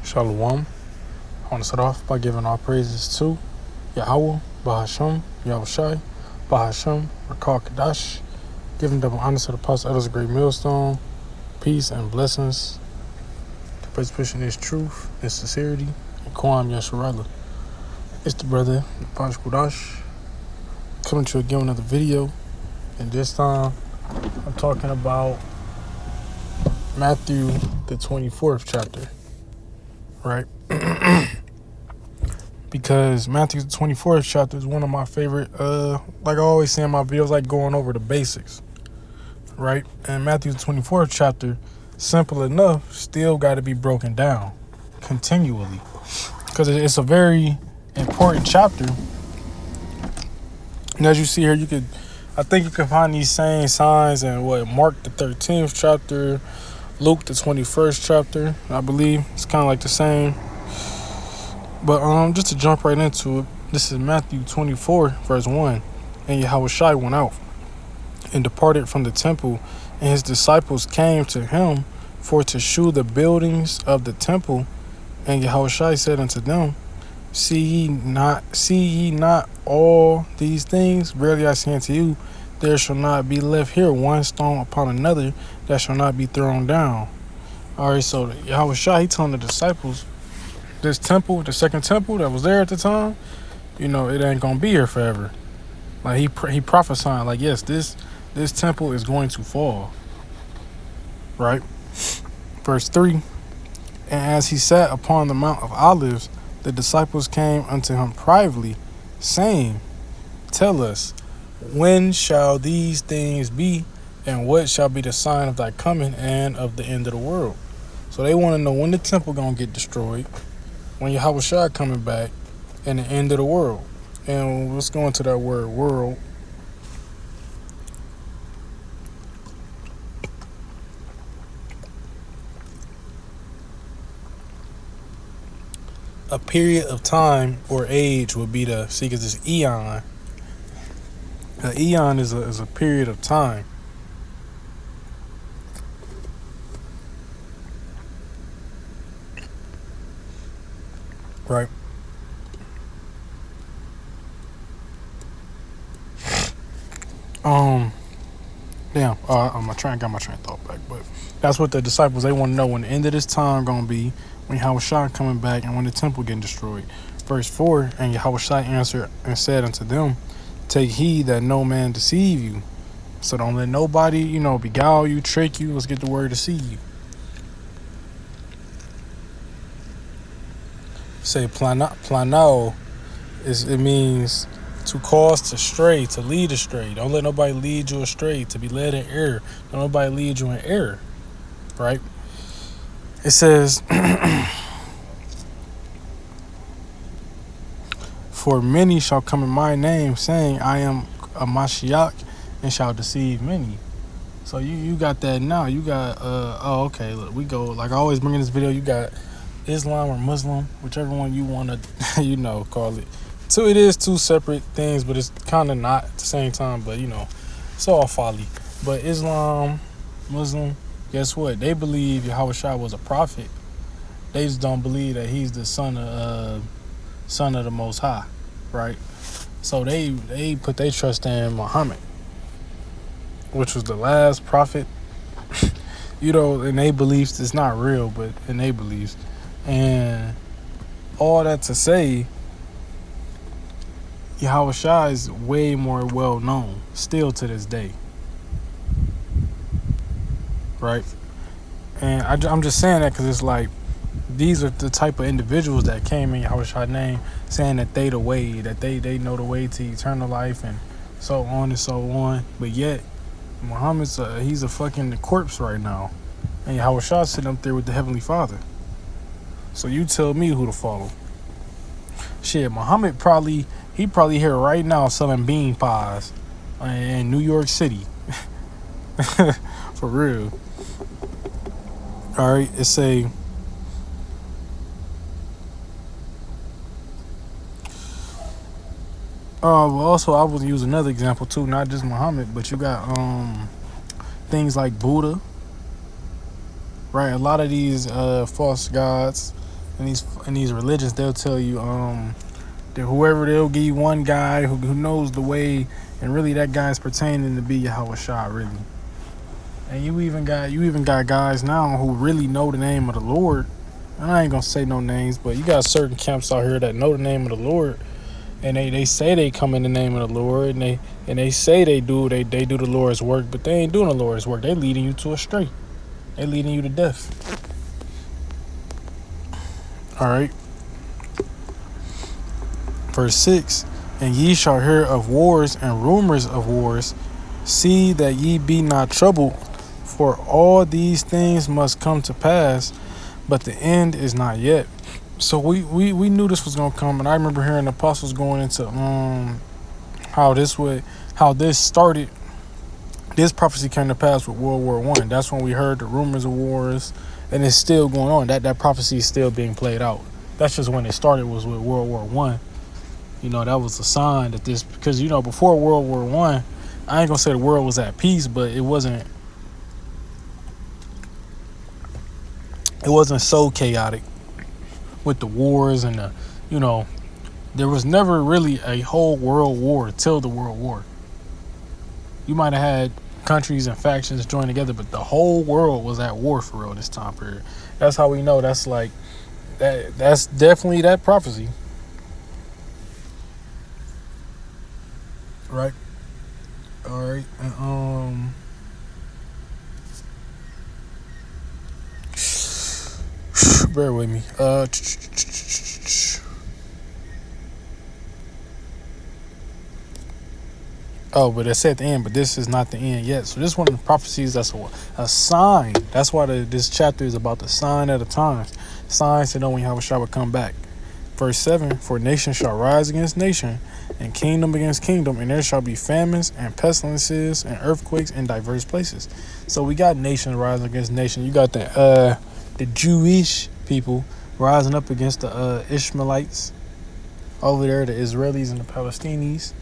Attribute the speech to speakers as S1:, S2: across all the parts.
S1: Shalom. I want to start off by giving all praises to Yahweh, Bahasham, Yahushai, Bahasham, Rakal Kadash, giving double honor to the Apostle Elders of Great Millstone, peace and blessings, to praise pushing His truth and sincerity, and Kwam Yasharala. It's the brother, Pash Kudash, coming to you again with another video, and this time I'm talking about Matthew, the 24th chapter, right? Because Matthew, the 24th chapter is one of my favorite, like I always say in my videos, like going over the basics, right? And Matthew, the 24th chapter, simple enough, still got to be broken down continually, because it's a very important chapter. And as you see here, I think you can find these same signs in Mark the 13th chapter, Luke the 21st chapter, I believe. It's kind of like the same. But just to jump right into it, this is Matthew 24, verse 1. And Yahushua went out and departed from the temple, and his disciples came to him for to shew the buildings of the temple. And Yahushua said unto them, See ye not all these things? Verily I say unto you, there shall not be left here one stone upon another that shall not be thrown down. All right, so Yahushua, he telling the disciples, this temple, the second temple that was there at the time, it ain't gonna be here forever. Like he prophesying, like, yes, this temple is going to fall. Right? Verse 3. And as he sat upon the Mount of Olives, the disciples came unto him privately, saying, Tell us, when shall these things be, and what shall be the sign of thy coming and of the end of the world? So they want to know when the temple gonna get destroyed, when Yahushua coming back, and the end of the world. And let's go into that word, world. A period of time or age would be because it's eon. An eon is a period of time. Right? Got my train of thought back, but that's what the disciples, they want to know when the end of this time gonna be, when Yahushua coming back and when the temple getting destroyed. Verse 4, and Yahushua answered and said unto them, Take heed that no man deceive you. So don't let nobody, beguile you, trick you. Let's get the word deceive you. Say planao, it means to cause to stray, to lead astray. Don't let nobody lead you astray, to be led in error. Don't nobody lead you in error, right? It says, For many shall come in my name, saying, I am a Mashiach, and shall deceive many. So you got that now. You got, okay, look, we go, like I always bring in this video, you got Islam or Muslim, whichever one you want to, call it. So it is two separate things, but it's kind of not at the same time, but, it's all folly. But Islam, Muslim, guess what? They believe Yahushua was a prophet. They just don't believe that he's the son of the Most High, right? So they put their trust in Muhammad, which was the last prophet, in their beliefs. It's not real, but in their beliefs. And all that to say, Yahushua is way more well known still to this day, right? And I'm just saying that because it's like, these are the type of individuals that came in Yahushua's name, saying that they the way, that they know the way to eternal life, and so on and so on. But yet, Muhammad's he's a fucking corpse right now, and Yahushua sitting up there with the Heavenly Father. So you tell me who to follow. Shit, Muhammad probably here right now selling bean pies in New York City. For real. All right, it's a... also, I would use another example too, not just Muhammad, but you got things like Buddha, right? A lot of these false gods, in these religions, they'll tell you that whoever, they'll give you one guy who knows the way, and really that guy's pertaining to be Yahweh Shah, really. And you even got guys now who really know the name of the Lord. And I ain't gonna say no names, but you got certain camps out here that know the name of the Lord, and they say they come in the name of the Lord, and they say they do the Lord's work, but they ain't doing the Lord's work. They leading you to astray. They leading you to death. All right. Verse 6, and ye shall hear of wars and rumors of wars. See that ye be not troubled, for all these things must come to pass, but the end is not yet. So we knew this was gonna come, and I remember hearing the apostles going into how this started. This prophecy came to pass with World War I. That's when we heard the rumors of wars, and it's still going on. That prophecy is still being played out. That's just when it started, was with World War I. That was a sign that this, because before World War I ain't gonna say the world was at peace, but it wasn't so chaotic with the wars and there was never really a whole world war till the World War. You might have had countries and factions join together, but the whole world was at war for real this time period. That's how we know that's like that's definitely that prophecy. Right. All right. And, bear with me. Oh, but it said at the end, but this is not the end yet. So this is one of the prophecies that's a sign. That's why this chapter is about the sign of the times. Signs to know when Yahweh Shah will come back. Verse 7, for nation shall rise against nation, and kingdom against kingdom, and there shall be famines and pestilences and earthquakes in diverse places. So we got nation rising against nation. You got the Jewish people rising up against the Ishmaelites over there, the Israelis and the Palestinians.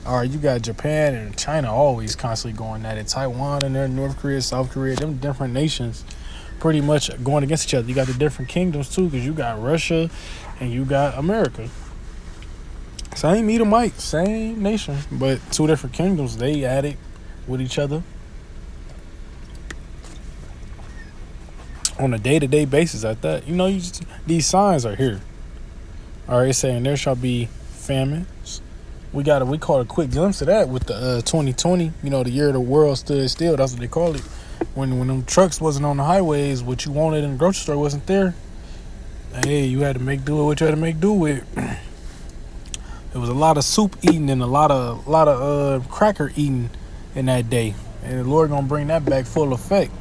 S1: All right, you got Japan and China always constantly going at it. Taiwan and there, North Korea, South Korea, them different nations pretty much going against each other. You got the different kingdoms too, because you got Russia and you got America. Same Edomite, same nation, but two different kingdoms. They at it with each other on a day-to-day basis at that. These signs are here. All right, it's saying there shall be famines. We caught a quick glimpse of that with the 2020, the year the world stood still. That's what they call it. When them trucks wasn't on the highways, what you wanted in the grocery store wasn't there. Hey, you had to make do with what you had to make do with. There was a lot of soup eating and a lot of cracker eating in that day. And the Lord gonna bring that back full effect.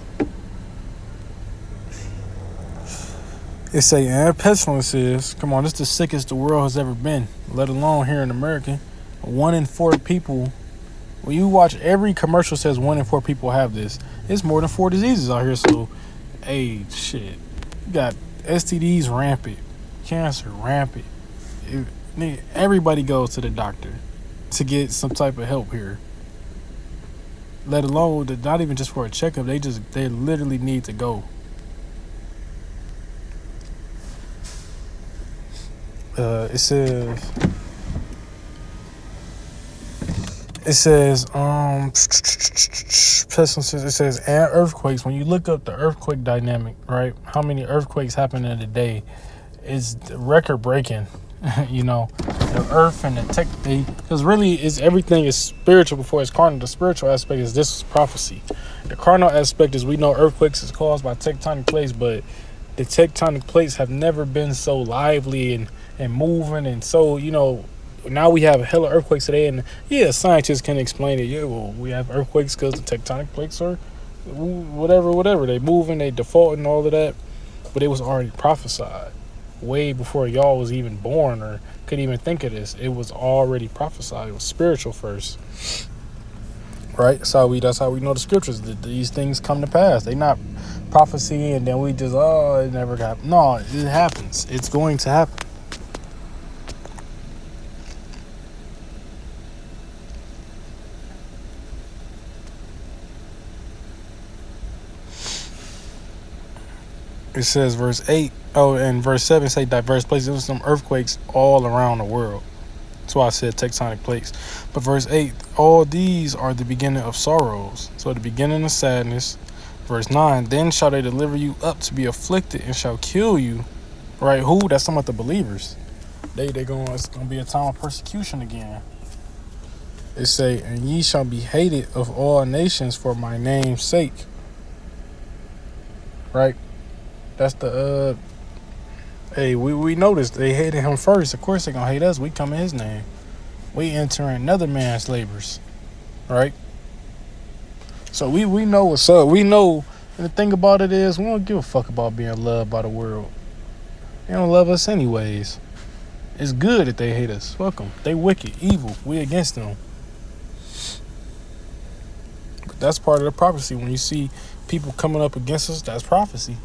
S1: It say, and pestilences, come on, this is the sickest the world has ever been, let alone here in America. 1 in 4 people, when you watch every commercial says 1 in 4 people have this. It's more than 4 diseases out here. So, hey, shit. You got STDs rampant, cancer rampant. Everybody goes to the doctor to get some type of help here. Let alone, not even just for a checkup, they literally need to go. It says pestilences. It says and earthquakes. When you look up the earthquake dynamic, right? How many earthquakes happen in a day? It's record breaking. The earth and the tech, because really everything is spiritual before it's carnal. The spiritual aspect is this is prophecy. The carnal aspect is we know earthquakes is caused by tectonic plates, but the tectonic plates have never been so lively and moving, and so now we have a hella earthquakes today, and scientists can explain it. We have earthquakes because the tectonic plates are whatever they moving, they default and all of that, but it was already prophesied way before y'all was even born or could even think of this. It was already prophesied. It was spiritual first, right? That's how we know the scriptures, that these things come to pass. They not prophecy and then we just it never got. No, it happens. It's going to happen. It says verse 8. Oh, and verse 7 say diverse places. There was some earthquakes all around the world. That's why I said tectonic plates. But verse 8, all these are the beginning of sorrows. So the beginning of sadness. Verse 9, then shall they deliver you up to be afflicted and shall kill you. Right? Who? That's some of the believers. It's gonna be a time of persecution again. It say, and ye shall be hated of all nations for my name's sake. Right? That's the hey, we noticed they hated him first. Of course they gonna hate us. We come in his name. We entering another man's labors. Right? So we know what's up. We know, and the thing about it is we don't give a fuck about being loved by the world. They don't love us anyways. It's good that they hate us. Fuck them. They wicked, evil. We against them. But that's part of the prophecy. When you see people coming up against us, that's prophecy.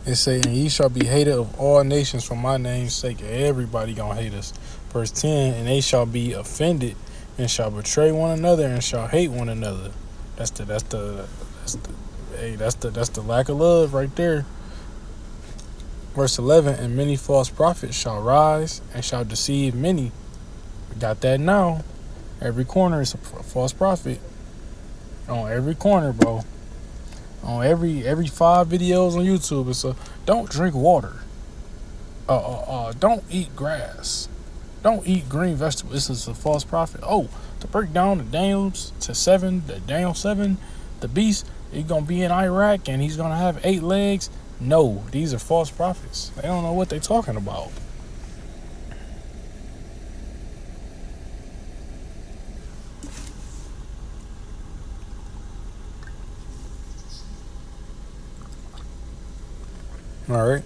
S1: It say, and ye shall be hated of all nations for my name's sake. Everybody gonna hate us. Verse 10, and they shall be offended and shall betray one another and shall hate one another. That's the lack of love right there. Verse 11, and many false prophets shall rise and shall deceive many. We got that now. Every corner is a false prophet. On every corner, bro. On every 5 videos on YouTube, it's a don't drink water. Don't eat grass. Don't eat green vegetables. This is a false prophet. Oh, to break down the Daniel 7, the beast, he's gonna be in Iraq and he's gonna have 8 legs. No, these are false prophets. They don't know what they're talking about. All right.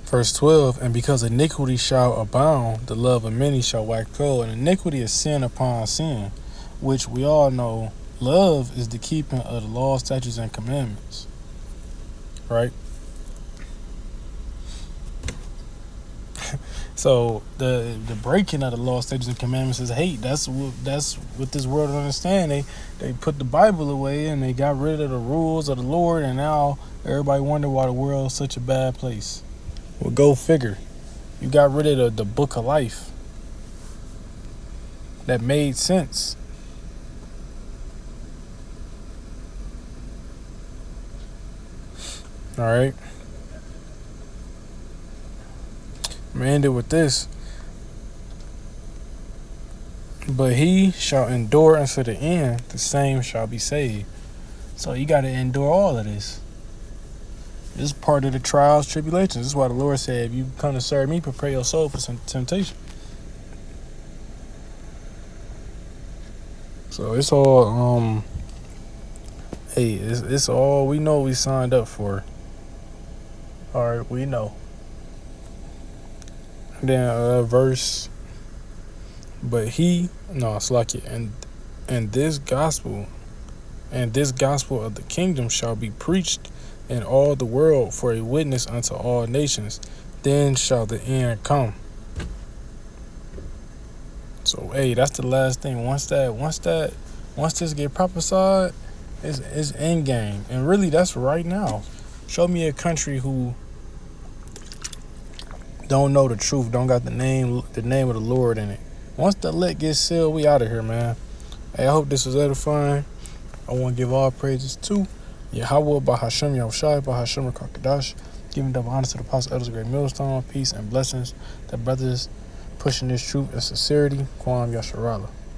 S1: Verse 12, and because iniquity shall abound, the love of many shall wax cold. And iniquity is sin upon sin, which we all know love is the keeping of the law, statutes, and commandments. Right? So the breaking of the law, statutes, and commandments is hate. That's what this world don't understand. They put the Bible away and they got rid of the rules of the Lord, and now everybody wonder why the world is such a bad place. Well, go figure. You got rid of the book of life. That made sense. All right. I'm gonna end it with this. But he shall endure unto the end, the same shall be saved. So you got to endure all of this. This is part of the trials, tribulations. This is why the Lord said, if you come to serve me, prepare your soul for some temptation. So it's all, it's all we know we signed up for. All right, we know. And then verse, it's like it. And this gospel of the kingdom shall be preached in all the world for a witness unto all nations. Then shall the end come. So, that's the last thing. Once this get prophesied, it's end game. And really, that's right now. Show me a country who don't know the truth, don't got the name of the Lord in it. Once the elect gets sealed, we out of here, man. I hope this was edifying. I want to give all praises to Yahweh, Bahashem, Yahushai, Bahashem, Rakakadash, giving double honor to the apostle, elders, great millstone, peace and blessings to brothers pushing this truth and sincerity. Kwam Yasharala.